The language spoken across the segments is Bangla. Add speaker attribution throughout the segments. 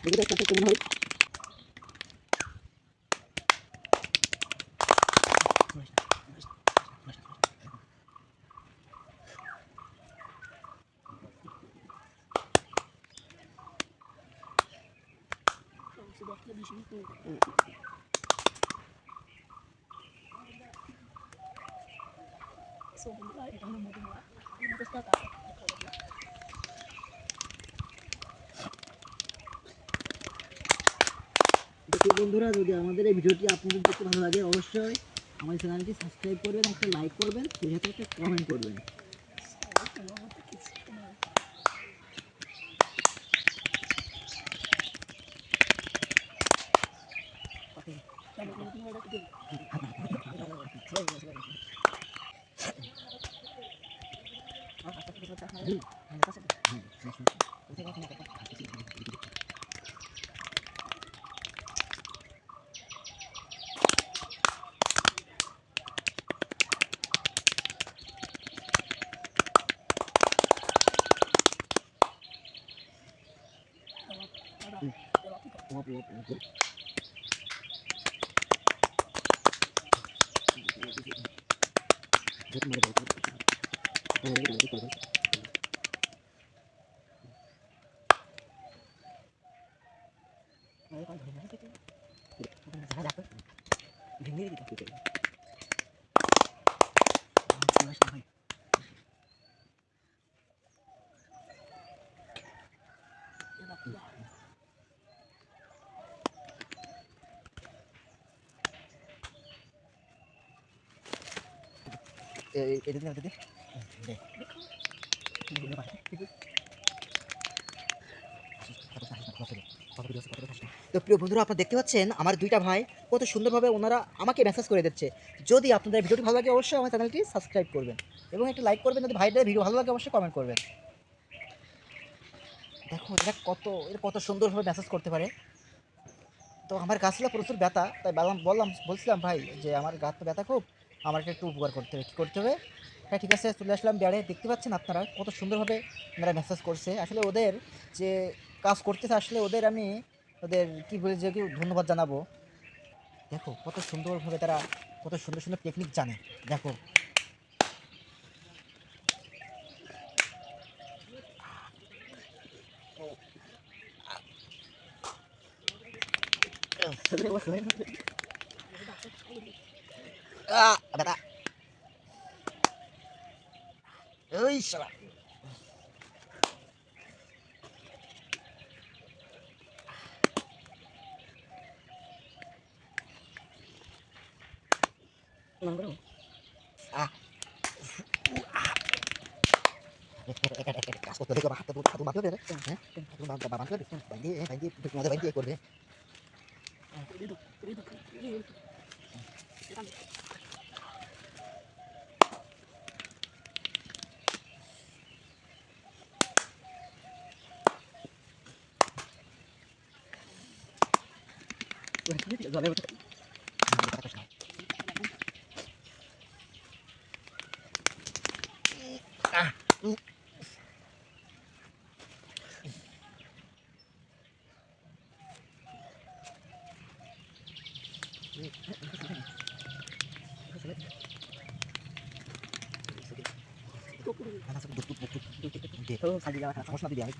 Speaker 1: দেখি তো কেমন হয়। দেখি বন্ধুরা, যদি আমাদের এই ভিডিওটি আপনাদের দেখতে ভালো লাগে অবশ্যই আমাদের চ্যানেলটি সাবস্ক্রাইব করবেন, একটা লাইক করবেন, সেই সাথে একটা কমেন্ট করবেন। তো প্রিয় বন্ধুরা, আপনারা দেখতে পাচ্ছেন আমার দুইটা ভাই কত সুন্দরভাবে ওনারা আমাকে মেসেজ করে দিচ্ছে। যদি আপনাদের ভিডিওটি ভালো লাগে অবশ্যই আমার চ্যানেলটি সাবস্ক্রাইব করবেন এবং একটা লাইক করবেন। যদি ভাইদের ভিডিও ভালো লাগে অবশ্যই কমেন্ট করবেন। দেখো এটা কত সুন্দরভাবে মেসেজ করতে পারে। তো আমার গা ছিল প্রচুর ব্যথা, তাই বলছিলাম ভাই যে আমার গা তো ব্যথা খুব, আমাকে একটু উপকার করতে হবে, কী করতে হবে। হ্যাঁ ঠিক আছে, চলে আসলাম বেড়ে। দেখতে পাচ্ছেন আপনারা কত সুন্দরভাবে ওনারা মেসেজ করছে। আসলে ওদের যে কাজ করতেছে, আসলে ওদের কী বলে যে কি ধন্যবাদ জানাবো। দেখো কত সুন্দরভাবে তারা কত সুন্দর সুন্দর টেকনিক জানে। দেখো ব্যথা ওই শালা। কাজ করতে দেখো, হাতে বাঁধতে হবে, হ্যাঁ বাঁধতে হবে, বাইন্দিয়ে মজা বাইন্দিয়ে করবে। জলে উঠে সমস্যা দিবি আমি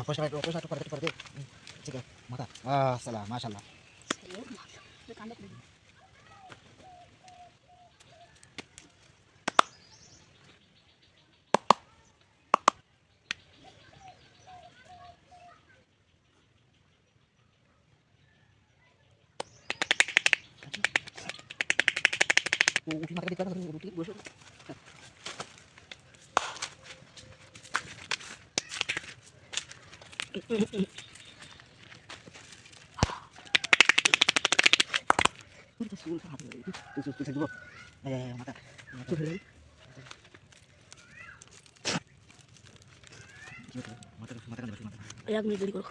Speaker 1: পয়সা করে ঠিক আছে মাথা সালাম মাশাআল্লাহ। উঠি মাথা দিতে পারো, উঠি বসে মাথা মাথা মাথা 1 মিনিট দেরি করো।